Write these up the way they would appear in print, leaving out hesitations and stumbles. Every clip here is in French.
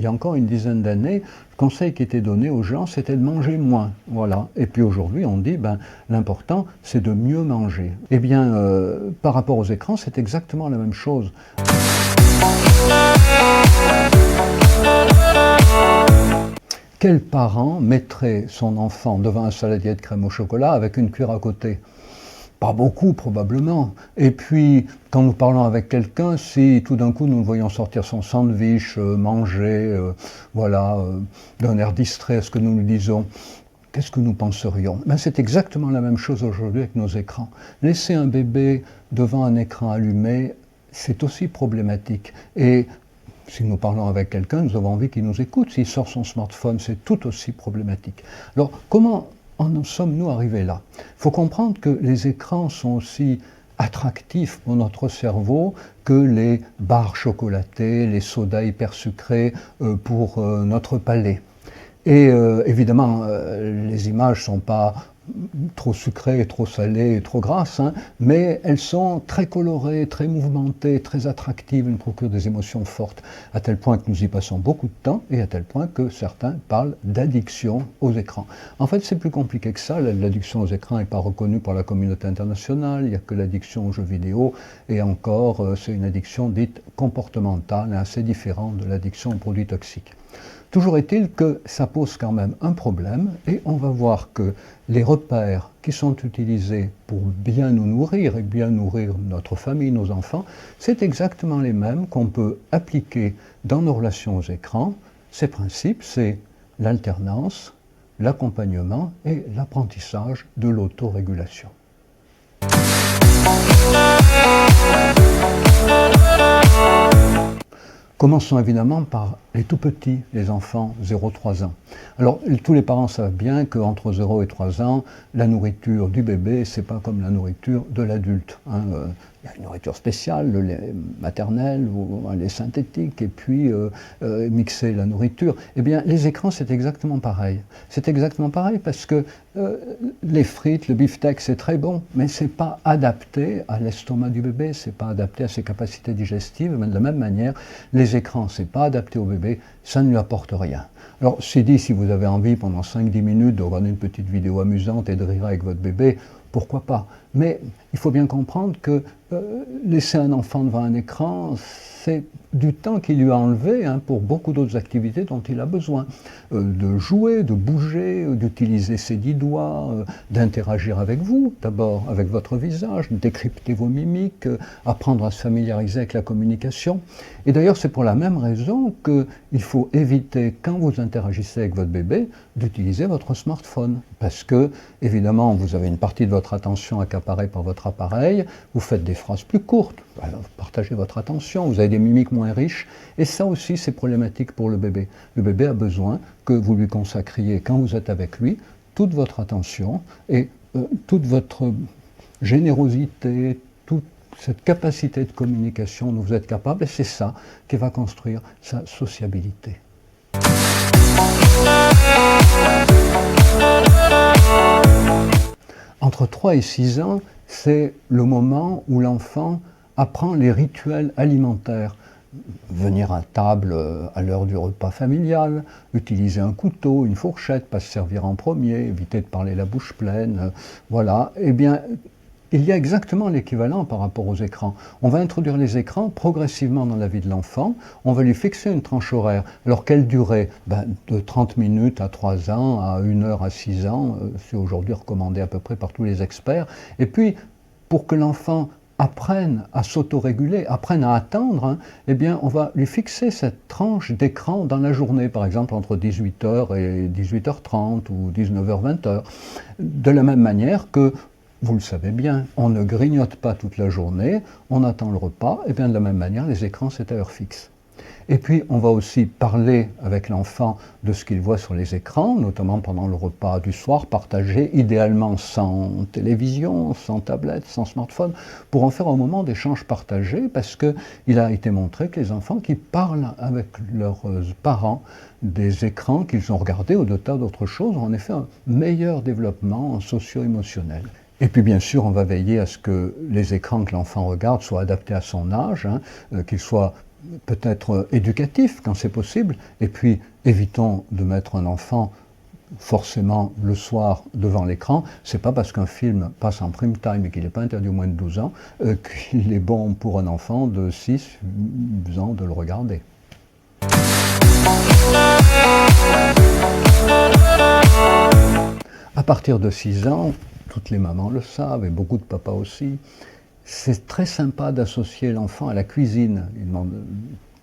y a encore une dizaine d'années, le conseil qui était donné aux gens, c'était de manger moins. Voilà. Et puis aujourd'hui, on dit, l'important, c'est de mieux manger. Eh bien, par rapport aux écrans, c'est exactement la même chose. Quel parent mettrait son enfant devant un saladier de crème au chocolat avec une cuillère à côté? Pas beaucoup, probablement. Et puis, quand nous parlons avec quelqu'un, si tout d'un coup nous le voyons sortir son sandwich, manger, d'un air distrait à ce que nous lui disons, qu'est-ce que nous penserions? C'est exactement la même chose aujourd'hui avec nos écrans. Laisser un bébé devant un écran allumé, c'est aussi problématique. Et si nous parlons avec quelqu'un, nous avons envie qu'il nous écoute. S'il sort son smartphone, c'est tout aussi problématique. Alors, comment en sommes-nous arrivés là? Il faut comprendre que les écrans sont aussi attractifs pour notre cerveau que les barres chocolatées, les sodas hyper sucrés pour notre palais. Et évidemment, les images ne sont pas trop sucrées, trop salées, trop grasses, mais elles sont très colorées, très mouvementées, très attractives, elles nous procurent des émotions fortes, à tel point que nous y passons beaucoup de temps et à tel point que certains parlent d'addiction aux écrans. En fait, c'est plus compliqué que ça. L'addiction aux écrans n'est pas reconnue par la communauté internationale, il n'y a que l'addiction aux jeux vidéo, et encore, c'est une addiction dite comportementale, assez différente de l'addiction aux produits toxiques. Toujours est-il que ça pose quand même un problème et on va voir que les repères qui sont utilisés pour bien nous nourrir et bien nourrir notre famille, nos enfants, c'est exactement les mêmes qu'on peut appliquer dans nos relations aux écrans. Ces principes, c'est l'alternance, l'accompagnement et l'apprentissage de l'autorégulation. Commençons évidemment par les tout petits, les enfants 0-3 ans. Alors, tous les parents savent bien qu'entre 0 et 3 ans, la nourriture du bébé, c'est pas comme la nourriture de l'adulte. Il y a une nourriture spéciale, le lait maternel ou un lait synthétique, et puis mixer la nourriture. Eh bien, les écrans, c'est exactement pareil. C'est exactement pareil parce que les frites, le beefsteak, c'est très bon, mais c'est pas adapté à l'estomac du bébé, c'est pas adapté à ses capacités digestives. Mais de la même manière, les écrans, c'est pas adapté au bébé, ça ne lui apporte rien. Alors, c'est dit, si vous avez envie pendant 5-10 minutes de regarder une petite vidéo amusante et de rire avec votre bébé, pourquoi pas? Mais il faut bien comprendre que laisser un enfant devant un écran, c'est du temps qu'il lui a enlevé pour beaucoup d'autres activités dont il a besoin. De jouer, de bouger, d'utiliser ses 10 doigts, d'interagir avec vous, d'abord avec votre visage, de décrypter vos mimiques, apprendre à se familiariser avec la communication. Et d'ailleurs, c'est pour la même raison qu'il faut éviter, quand vous interagissez avec votre bébé, d'utiliser votre smartphone. Parce que, évidemment, vous avez une partie de votre attention accaparée par votre appareil, vous faites des phrases plus courtes, vous partagez votre attention, vous avez des mimiques moins riches, et ça aussi c'est problématique pour le bébé. Le bébé a besoin que vous lui consacriez, quand vous êtes avec lui, toute votre attention et toute votre générosité, toute cette capacité de communication dont vous êtes capable, et c'est ça qui va construire sa sociabilité. Entre 3 et 6 ans, c'est le moment où l'enfant apprend les rituels alimentaires. Venir à table à l'heure du repas familial, utiliser un couteau, une fourchette, pas se servir en premier, éviter de parler la bouche pleine, voilà. Eh bien, il y a exactement l'équivalent par rapport aux écrans. On va introduire les écrans progressivement dans la vie de l'enfant, on va lui fixer une tranche horaire. Alors quelle durée? De 30 minutes à 3 ans, à 1 heure à 6 ans, c'est aujourd'hui recommandé à peu près par tous les experts. Et puis, pour que l'enfant apprenne à s'autoréguler, apprenne à attendre, eh bien, on va lui fixer cette tranche d'écran dans la journée, par exemple entre 18h et 18h30 ou 19h-20h. De la même manière que, vous le savez bien, on ne grignote pas toute la journée, on attend le repas, et bien de la même manière, les écrans, c'est à heure fixe. Et puis, on va aussi parler avec l'enfant de ce qu'il voit sur les écrans, notamment pendant le repas du soir, partagé idéalement sans télévision, sans tablette, sans smartphone, pour en faire un moment d'échange partagé, parce qu'il a été montré que les enfants qui parlent avec leurs parents des écrans qu'ils ont regardés ou de tas d'autres choses ont en effet un meilleur développement socio-émotionnel. Et puis bien sûr, on va veiller à ce que les écrans que l'enfant regarde soient adaptés à son âge, qu'ils soient peut-être éducatif quand c'est possible, et puis évitons de mettre un enfant forcément le soir devant l'écran. C'est pas parce qu'un film passe en prime time et qu'il n'est pas interdit aux moins de 12 ans qu'il est bon pour un enfant de 6 ans de le regarder. À partir de 6 ans, toutes les mamans le savent et beaucoup de papas aussi, c'est très sympa d'associer l'enfant à la cuisine. Il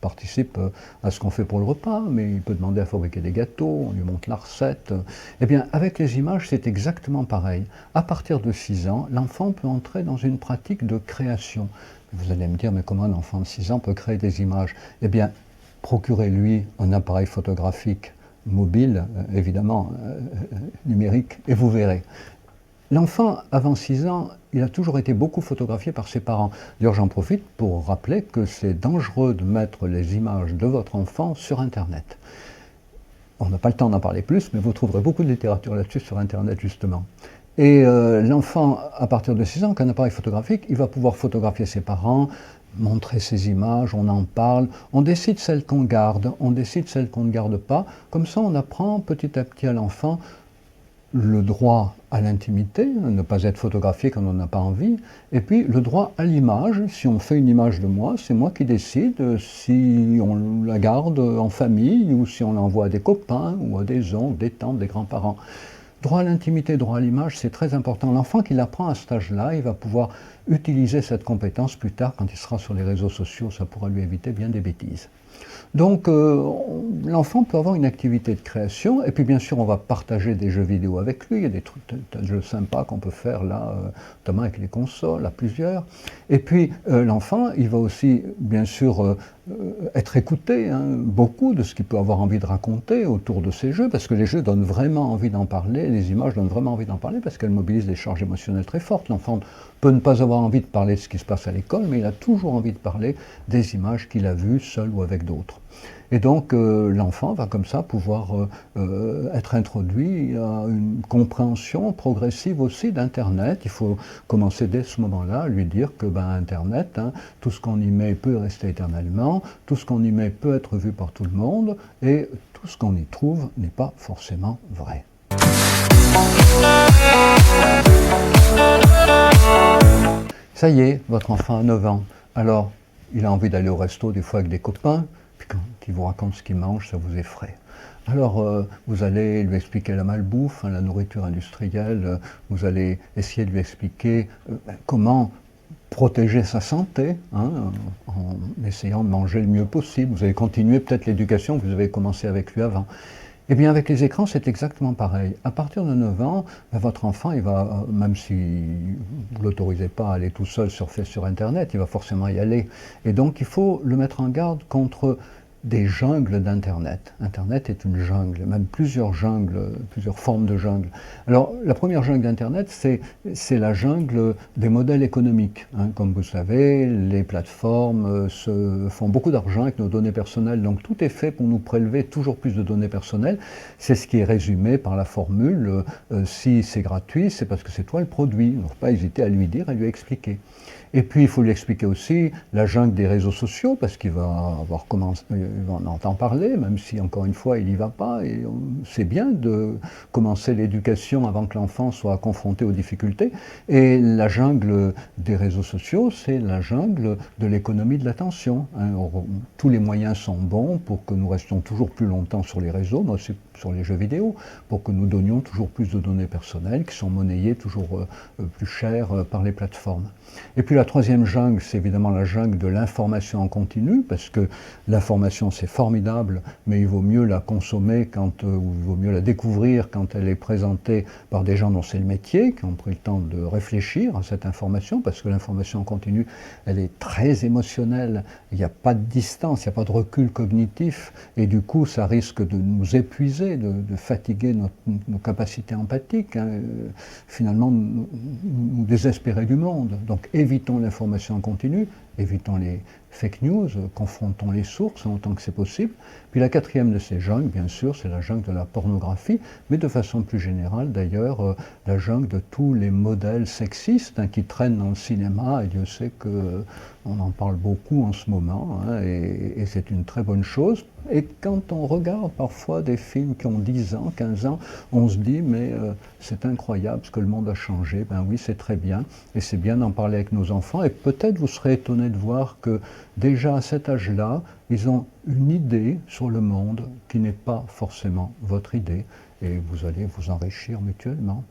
participe à ce qu'on fait pour le repas, mais il peut demander à fabriquer des gâteaux, on lui montre la recette. Eh bien, avec les images, c'est exactement pareil. À partir de 6 ans, l'enfant peut entrer dans une pratique de création. Vous allez me dire, mais comment un enfant de 6 ans peut créer des images? Eh bien, procurez-lui un appareil photographique mobile, évidemment, numérique, et vous verrez. L'enfant, avant 6 ans, il a toujours été beaucoup photographié par ses parents. D'ailleurs, j'en profite pour rappeler que c'est dangereux de mettre les images de votre enfant sur Internet. On n'a pas le temps d'en parler plus, mais vous trouverez beaucoup de littérature là-dessus sur Internet, justement. Et l'enfant, à partir de 6 ans, avec un appareil photographique, il va pouvoir photographier ses parents, montrer ses images, on en parle, on décide celles qu'on garde, on décide celles qu'on ne garde pas. Comme ça, on apprend petit à petit à l'enfant le droit à l'intimité, ne pas être photographié quand on n'a pas envie, et puis le droit à l'image. Si on fait une image de moi, c'est moi qui décide si on la garde en famille ou si on l'envoie à des copains ou à des oncles, des tantes, des grands-parents. Droit à l'intimité, droit à l'image, c'est très important. L'enfant qui l'apprend à cet âge-là, il va pouvoir utiliser cette compétence plus tard quand il sera sur les réseaux sociaux, ça pourra lui éviter bien des bêtises. Donc l'enfant peut avoir une activité de création, et puis bien sûr on va partager des jeux vidéo avec lui, il y a des trucs, des jeux sympas qu'on peut faire là, notamment avec les consoles, à plusieurs. Et puis l'enfant, il va aussi bien sûr être écouté, hein, beaucoup de ce qu'il peut avoir envie de raconter autour de ces jeux, parce que les jeux donnent vraiment envie d'en parler, les images donnent vraiment envie d'en parler, parce qu'elles mobilisent des charges émotionnelles très fortes. L'enfant peut ne pas avoir envie de parler de ce qui se passe à l'école, mais il a toujours envie de parler des images qu'il a vues, seul ou avec d'autres. Et donc l'enfant va comme ça pouvoir être introduit à une compréhension progressive aussi d'Internet. Il faut commencer dès ce moment-là à lui dire que Internet, hein, tout ce qu'on y met peut rester éternellement, tout ce qu'on y met peut être vu par tout le monde, et tout ce qu'on y trouve n'est pas forcément vrai. Ça y est, votre enfant a 9 ans. Alors, il a envie d'aller au resto des fois avec des copains, puis quand il vous raconte ce qu'il mange, ça vous effraie. Alors, vous allez lui expliquer la malbouffe, hein, la nourriture industrielle, vous allez essayer de lui expliquer comment protéger sa santé, hein, en essayant de manger le mieux possible. Vous allez continuer peut-être l'éducation que vous avez commencé avec lui avant. Eh bien, avec les écrans, c'est exactement pareil. À partir de 9 ans, votre enfant, il va, même si vous ne l'autorisez pas à aller tout seul surfer sur Internet, il va forcément y aller. Et donc, il faut le mettre en garde contre des jungles d'Internet. Internet est une jungle, même plusieurs jungles, plusieurs formes de jungles. Alors, la première jungle d'Internet, c'est la jungle des modèles économiques. Hein. Comme vous savez, les plateformes se font beaucoup d'argent avec nos données personnelles, donc tout est fait pour nous prélever toujours plus de données personnelles. C'est ce qui est résumé par la formule si c'est gratuit, c'est parce que c'est toi le produit. Il ne faut pas hésiter à lui dire, à lui expliquer. Et puis, il faut lui expliquer aussi la jungle des réseaux sociaux, parce qu'il va avoir commencé, il en entend parler, même si, encore une fois, il n'y va pas. Et c'est bien de commencer l'éducation avant que l'enfant soit confronté aux difficultés. Et la jungle des réseaux sociaux, c'est la jungle de l'économie de l'attention. Hein. Tous les moyens sont bons pour que nous restions toujours plus longtemps sur les réseaux, mais aussi sur les jeux vidéo, pour que nous donnions toujours plus de données personnelles qui sont monnayées toujours plus cher par les plateformes. Et puis la troisième jungle, c'est évidemment la jungle de l'information en continu, parce que l'information c'est formidable, mais il vaut mieux la consommer ou il vaut mieux la découvrir quand elle est présentée par des gens dont c'est le métier, qui ont pris le temps de réfléchir à cette information, parce que l'information en continu, elle est très émotionnelle, il n'y a pas de distance, il n'y a pas de recul cognitif, et du coup ça risque de nous épuiser, de fatiguer nos capacités empathiques, hein, finalement nous désespérer du monde. Donc évitons l'information en continu évitons les fake news, confrontons les sources autant que c'est possible. Puis la quatrième de ces jungles, bien sûr, c'est la jungle de la pornographie, mais de façon plus générale d'ailleurs, la jungle de tous les modèles sexistes qui traînent dans le cinéma, et Dieu sait qu'on en parle beaucoup en ce moment, et c'est une très bonne chose. Et quand on regarde parfois des films qui ont 10 ans, 15 ans, on se dit mais c'est incroyable ce que le monde a changé. Ben oui, c'est très bien, et c'est bien d'en parler avec nos enfants, et peut-être vous serez étonné de voir que déjà à cet âge-là, ils ont une idée sur le monde qui n'est pas forcément votre idée, et vous allez vous enrichir mutuellement.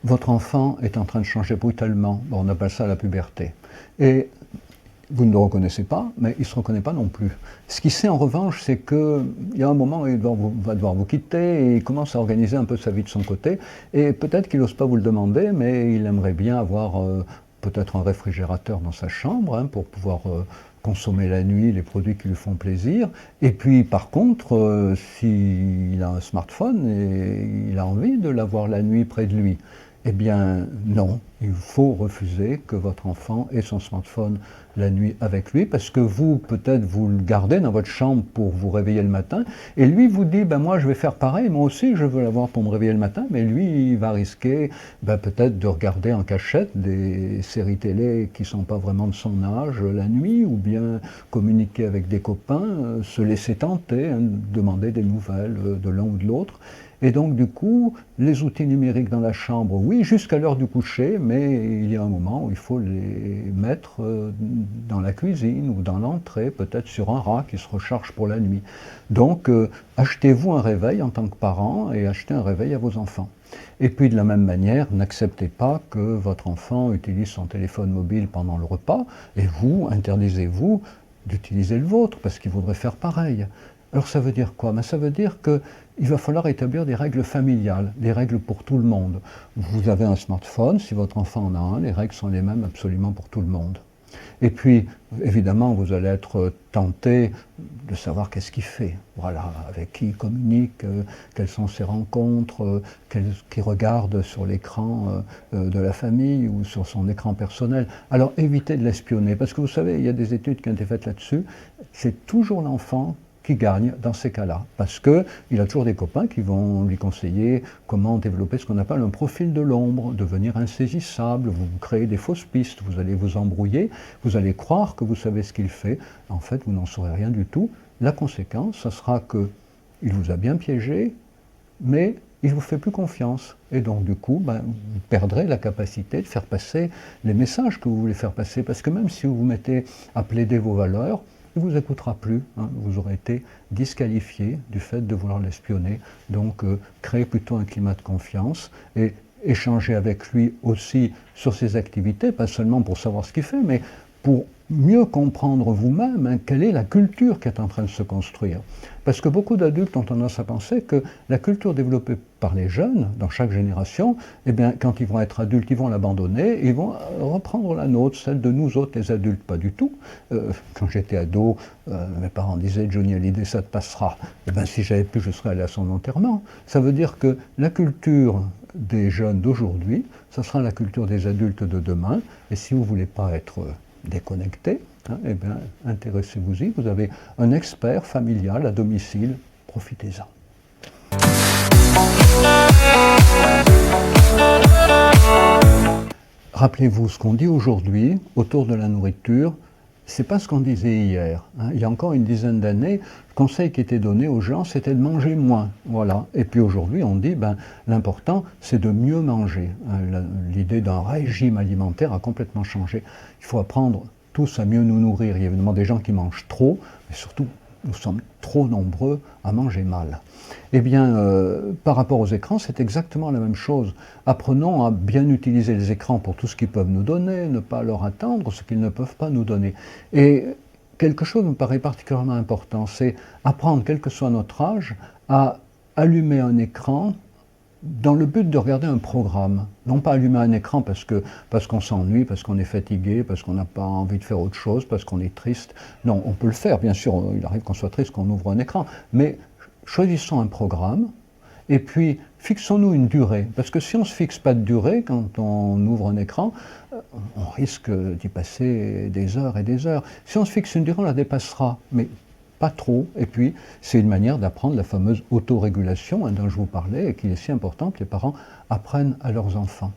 Votre enfant est en train de changer brutalement, on appelle ça la puberté. Et vous ne le reconnaissez pas, mais il ne se reconnaît pas non plus. Ce qu'il sait en revanche, c'est qu'il y a un moment où il va devoir vous quitter et il commence à organiser un peu sa vie de son côté. Et peut-être qu'il n'ose pas vous le demander, mais il aimerait bien avoir peut-être un réfrigérateur dans sa chambre pour pouvoir consommer la nuit les produits qui lui font plaisir. Et puis par contre, s'il a un smartphone, et il a envie de l'avoir la nuit près de lui. Eh bien non, il faut refuser que votre enfant ait son smartphone la nuit avec lui, parce que vous, peut-être, vous le gardez dans votre chambre pour vous réveiller le matin, et lui vous dit, ben moi je vais faire pareil, moi aussi je veux l'avoir pour me réveiller le matin, mais lui il va risquer peut-être de regarder en cachette des séries télé qui ne sont pas vraiment de son âge la nuit, ou bien communiquer avec des copains, se laisser tenter, demander des nouvelles de l'un ou de l'autre. Et donc du coup, les outils numériques dans la chambre, oui, jusqu'à l'heure du coucher, mais il y a un moment où il faut les mettre dans la cuisine ou dans l'entrée, peut-être sur un rat qui se recharge pour la nuit. Donc achetez-vous un réveil en tant que parent et achetez un réveil à vos enfants. Et puis de la même manière, n'acceptez pas que votre enfant utilise son téléphone mobile pendant le repas, et vous, interdisez-vous d'utiliser le vôtre, parce qu'il voudrait faire pareil. Alors ça veut dire quoi? Ça veut dire qu'il va falloir établir des règles familiales, des règles pour tout le monde. Vous avez un smartphone, si votre enfant en a un, les règles sont les mêmes absolument pour tout le monde. Et puis, évidemment, vous allez être tenté de savoir qu'est-ce qu'il fait, voilà, avec qui il communique, quelles sont ses rencontres, qu'il regarde sur l'écran de la famille ou sur son écran personnel. Alors évitez de l'espionner, parce que vous savez, il y a des études qui ont été faites là-dessus, c'est toujours l'enfant qui gagne dans ces cas-là, parce qu'il a toujours des copains qui vont lui conseiller comment développer ce qu'on appelle un profil de l'ombre, devenir insaisissable, vous créez des fausses pistes, vous allez vous embrouiller, vous allez croire que vous savez ce qu'il fait, en fait vous n'en saurez rien du tout. La conséquence, ce sera qu'il vous a bien piégé, mais il ne vous fait plus confiance, et donc du coup, vous perdrez la capacité de faire passer les messages que vous voulez faire passer, parce que même si vous vous mettez à plaider vos valeurs, il ne vous écoutera plus, vous aurez été disqualifié du fait de vouloir l'espionner. Donc créez plutôt un climat de confiance et échangez avec lui aussi sur ses activités, pas seulement pour savoir ce qu'il fait, mais pour mieux comprendre vous-même quelle est la culture qui est en train de se construire. Parce que beaucoup d'adultes ont tendance à penser que la culture développée par les jeunes, dans chaque génération, eh bien, quand ils vont être adultes, ils vont l'abandonner, ils vont reprendre la nôtre, celle de nous autres, les adultes. Pas du tout. Quand j'étais ado, mes parents disaient « Johnny Hallyday, ça te passera ». Eh bien, si j'avais pu, je serais allé à son enterrement. Ça veut dire que la culture des jeunes d'aujourd'hui, ça sera la culture des adultes de demain, et si vous ne voulez pas être déconnecté, eh bien, intéressez-vous-y, vous avez un expert familial à domicile, profitez-en. Rappelez-vous, ce qu'on dit aujourd'hui autour de la nourriture, c'est pas ce qu'on disait hier. Il y a encore une dizaine d'années, le conseil qui était donné aux gens, c'était de manger moins. Voilà. Et puis aujourd'hui, on dit, l'important, c'est de mieux manger. L'idée d'un régime alimentaire a complètement changé. Il faut apprendre tous à mieux nous nourrir. Il y a évidemment des gens qui mangent trop, mais surtout, nous sommes trop nombreux à manger mal. Eh bien, par rapport aux écrans, c'est exactement la même chose. Apprenons à bien utiliser les écrans pour tout ce qu'ils peuvent nous donner, ne pas leur attendre ce qu'ils ne peuvent pas nous donner. Et quelque chose me paraît particulièrement important, c'est apprendre, quel que soit notre âge, à allumer un écran dans le but de regarder un programme. Non pas allumer un écran parce qu'on s'ennuie, parce qu'on est fatigué, parce qu'on n'a pas envie de faire autre chose, parce qu'on est triste. Non, on peut le faire, bien sûr, il arrive qu'on soit triste, qu'on ouvre un écran, mais choisissons un programme Et puis, fixons-nous une durée, parce que si on ne se fixe pas de durée, quand on ouvre un écran, on risque d'y passer des heures et des heures. Si on se fixe une durée, on la dépassera, mais pas trop. Et puis, c'est une manière d'apprendre la fameuse autorégulation dont je vous parlais, et qui est si importante, les parents apprennent à leurs enfants.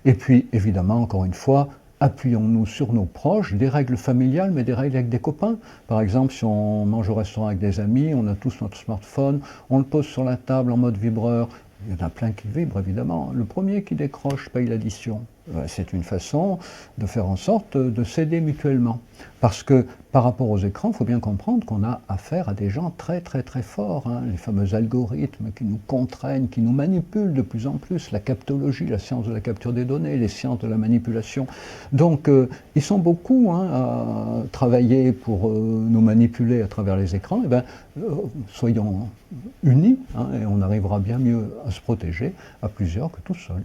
Et puis, évidemment, encore une fois, appuyons-nous sur nos proches, des règles familiales, mais des règles avec des copains. Par exemple, si on mange au restaurant avec des amis, on a tous notre smartphone, on le pose sur la table en mode vibreur. Il y en a plein qui vibrent, évidemment. Le premier qui décroche paye l'addition. C'est une façon de faire en sorte de s'aider mutuellement. Parce que par rapport aux écrans, il faut bien comprendre qu'on a affaire à des gens très très très forts, hein. Les fameux algorithmes qui nous contraignent, qui nous manipulent de plus en plus, la captologie, la science de la capture des données, les sciences de la manipulation. Donc ils sont beaucoup, hein, à travailler pour nous manipuler à travers les écrans. Eh bien, soyons unis, hein, et on arrivera bien mieux à se protéger à plusieurs que tout seul.